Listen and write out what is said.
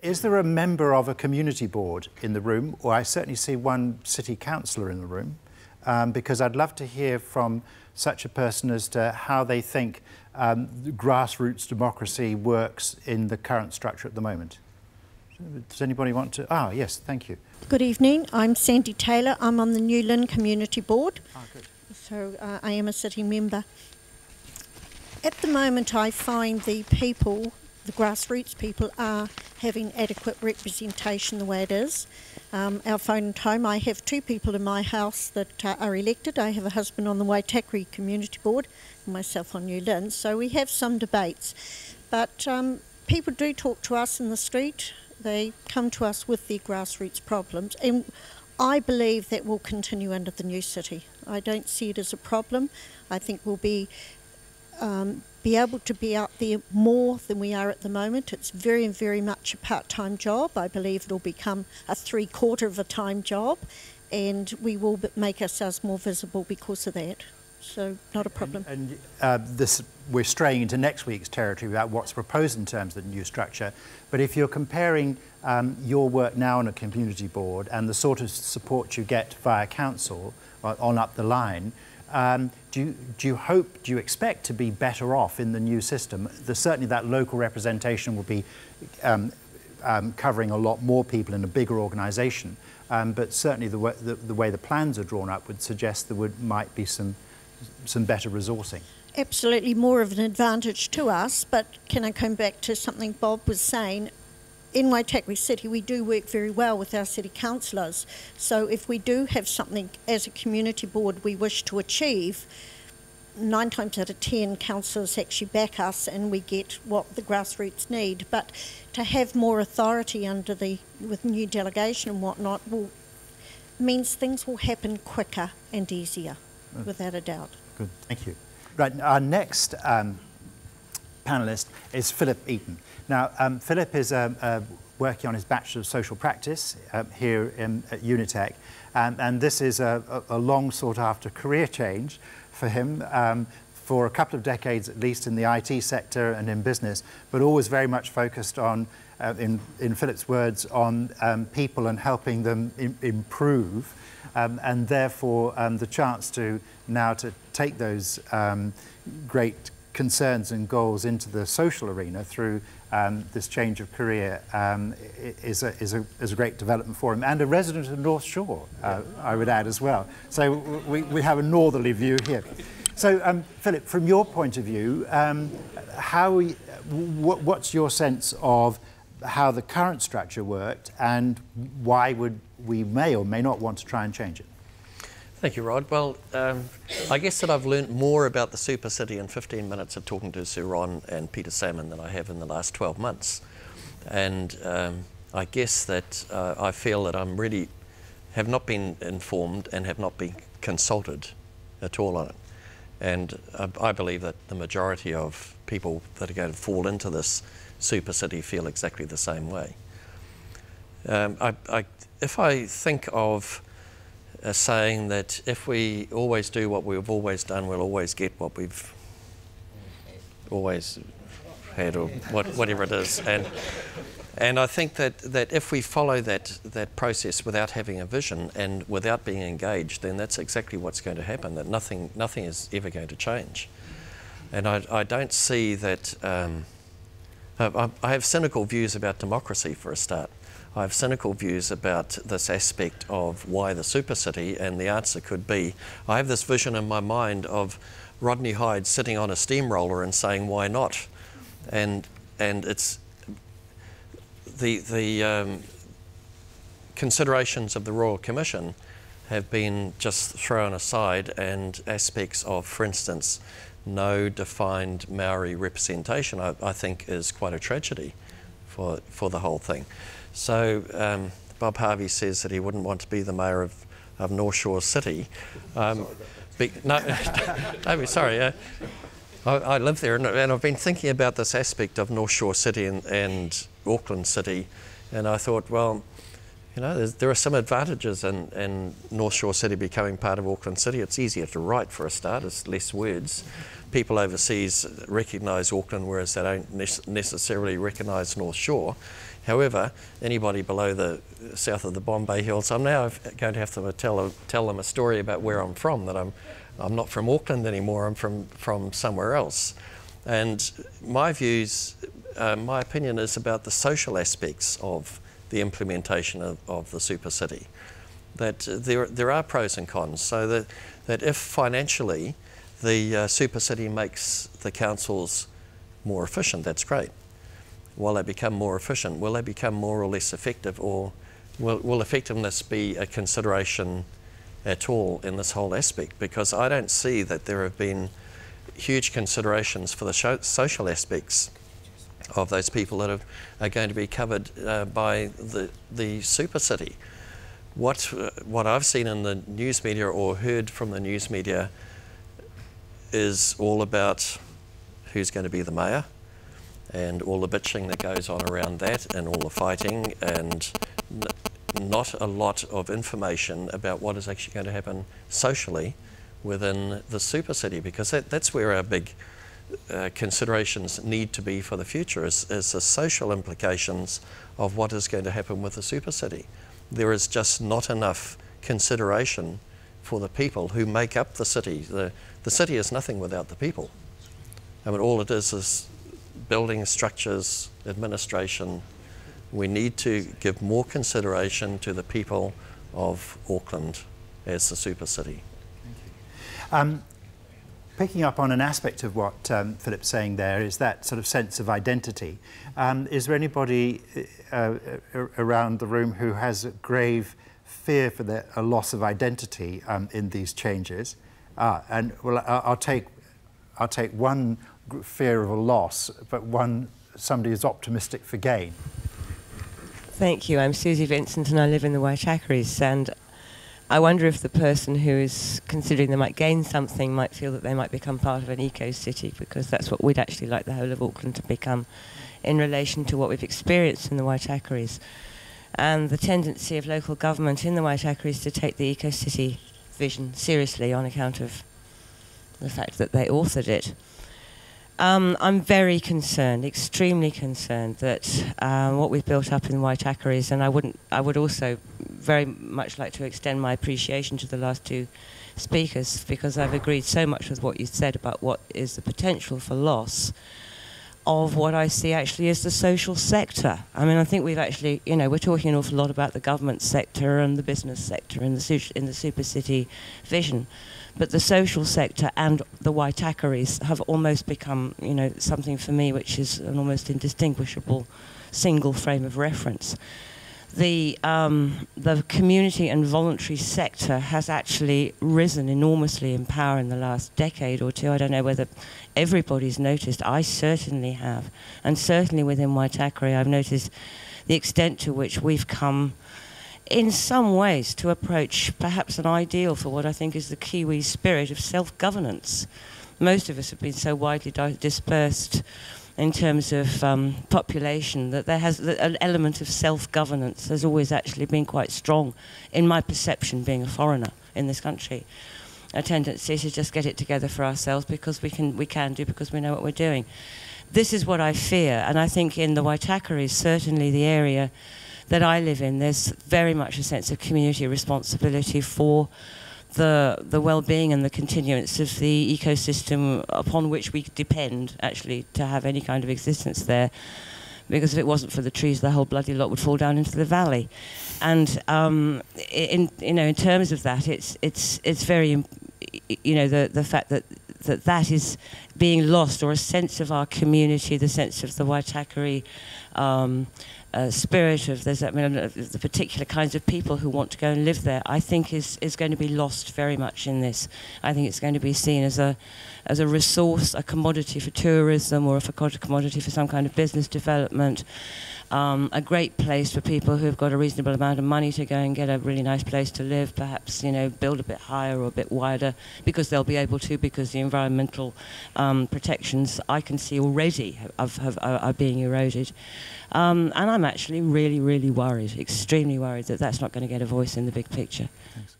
Is there a member of a community board in the room? Or I certainly see one city councillor in the room, because I'd love to hear from such a person as to how they think grassroots democracy works in the current structure at the moment. Does anybody want to? Ah, yes, thank you. Good evening, I'm Sandy Taylor. I'm on the New Lynn Community Board. Ah, good. So I am a sitting member. At the moment I find the people, the grassroots people, are having adequate representation the way it is. Our phone and home, I have 2 people in my house that are elected. I have a husband on the Waitakere Community Board and myself on New Lynn, so we have some debates. But people do talk to us in the street. They come to us with their grassroots problems, and I believe that will continue under the new city. I don't see it as a problem. I think we'll be able to be out there more than we are at the moment. It's very, very much a part-time job. I believe it'll become a 3/4 of a time job, and we will make ourselves more visible because of that. So, not a problem. And we're straying into next week's territory about what's proposed in terms of the new structure. But if you're comparing your work now on a community board and the sort of support you get via council on up the line, do you expect to be better off in the new system? Certainly that local representation will be covering a lot more people in a bigger organisation, but certainly the way the plans are drawn up would suggest there might be some better resourcing. Absolutely more of an advantage to us, but can I come back to something Bob was saying? In Waitakere City we do work very well with our city councillors, so if we do have something as a community board we wish to achieve, 9 times out of 10 councillors actually back us and we get what the grassroots need. But to have more authority with new delegation and whatnot means things will happen quicker and easier, without a doubt. Good, thank you. Right, our next panellist is Philip Eaton. Now, Philip is working on his Bachelor of Social Practice here at Unitec, and this is a long sought-after career change for him, for a couple of decades at least in the IT sector and in business, but always very much focused on, in Philip's words, on people and helping them improve, and therefore the chance now to take those great concerns and goals into the social arena through this change of career is a great development for him, and a resident of North Shore, I would add as well. So we have a northerly view here. So Philip, from your point of view, what's your sense of how the current structure worked, and why would we may or may not want to try and change it? Thank you, Rod. Well, I guess that I've learnt more about the Supercity in 15 minutes of talking to Sir Ron and Peter Salmon than I have in the last 12 months. And I guess that I feel that have not been informed and have not been consulted at all on it. And I believe that the majority of people that are going to fall into this Supercity feel exactly the same way. If I think of saying that if we always do what we've always done, we'll always get what we've always had, or whatever it is. And I think that if we follow that process without having a vision and without being engaged, then that's exactly what's going to happen, that nothing is ever going to change. And I don't see that... I have cynical views about democracy, for a start. I have cynical views about this aspect of why the Supercity, and the answer could be, I have this vision in my mind of Rodney Hyde sitting on a steamroller and saying, why not? And it's the considerations of the Royal Commission have been just thrown aside, and aspects of, for instance, no defined Maori representation, I think is quite a tragedy for the whole thing. So Bob Harvey says that he wouldn't want to be the mayor of North Shore City. No, sorry. I live there, and I've been thinking about this aspect of North Shore City and Auckland City, and I thought, well, you know, there are some advantages in North Shore City becoming part of Auckland City. It's easier to write, for a start. It's less words. People overseas recognise Auckland, whereas they don't necessarily recognise North Shore. However, anybody below the south of the Bombay Hills, I'm now going to have to tell them a story about where I'm from, that I'm not from Auckland anymore, I'm from somewhere else. And my views, my opinion is about the social aspects of the implementation of the Supercity. That there are pros and cons, so that if financially the Supercity makes the councils more efficient, that's great. Will they become more efficient? Will they become more or less effective, or will effectiveness be a consideration at all in this whole aspect? Because I don't see that there have been huge considerations for the social aspects of those people that are going to be covered by the Supercity. What I've seen in the news media or heard from the news media is all about who's going to be the mayor, and all the bitching that goes on around that, and all the fighting, and not a lot of information about what is actually going to happen socially within the Supercity, because that's where our big considerations need to be for the future, is the social implications of what is going to happen with the Supercity. There is just not enough consideration for the people who make up the city. The city is nothing without the people. I mean, all it is building structures, administration. We need to give more consideration to the people of Auckland as the Supercity. Picking up on an aspect of what Philip's saying there is that sort of sense of identity. Is there anybody around the room who has a grave fear for a loss of identity in these changes? And well, I'll take one fear of a loss, but somebody who's optimistic for gain. Thank you. I'm Susie Vincent and I live in the Waitakaris, and I wonder if the person who is considering they might gain something might feel that they might become part of an eco-city, because that's what we'd actually like the whole of Auckland to become in relation to what we've experienced in the Waitakaris. And the tendency of local government in the Waitakaris to take the eco-city vision seriously on account of the fact that they authored it. I'm very concerned, extremely concerned, that what we've built up in Waitakaris, and I would also very much like to extend my appreciation to the last two speakers, because I've agreed so much with what you said about what is the potential for loss of what I see actually as the social sector. I mean, I think we've actually, we're talking an awful lot about the government sector and the business sector in the Supercity vision. But the social sector and the Waitakaris have almost become, something for me which is an almost indistinguishable single frame of reference. The community and voluntary sector has actually risen enormously in power in the last decade or two. I don't know whether everybody's noticed. I certainly have. And certainly within Waitakere, I've noticed the extent to which we've come in some ways to approach perhaps an ideal for what I think is the Kiwi spirit of self-governance. Most of us have been so widely dispersed in terms of population that there has an element of self-governance has always actually been quite strong in my perception, being a foreigner in this country. A tendency to just get it together for ourselves because we can do, because we know what we're doing. This is what I fear, and I think in the Waitakere is certainly the area that I live in, there's very much a sense of community responsibility for the well-being and the continuance of the ecosystem upon which we depend, actually, to have any kind of existence there. Because if it wasn't for the trees, the whole bloody lot would fall down into the valley. And in terms of that, it's very, the fact that is being lost, or a sense of our community, the sense of the Waitakere spirit of the particular kinds of people who want to go and live there, I think is going to be lost very much in this. I think it's going to be seen as a resource, a commodity for tourism, or a commodity for some kind of business development. A great place for people who've got a reasonable amount of money to go and get a really nice place to live, perhaps, build a bit higher or a bit wider, because they'll be able to, because the environmental protections I can see already are being eroded. And I'm actually really, really worried, extremely worried that that's not going to get a voice in the big picture. Thanks.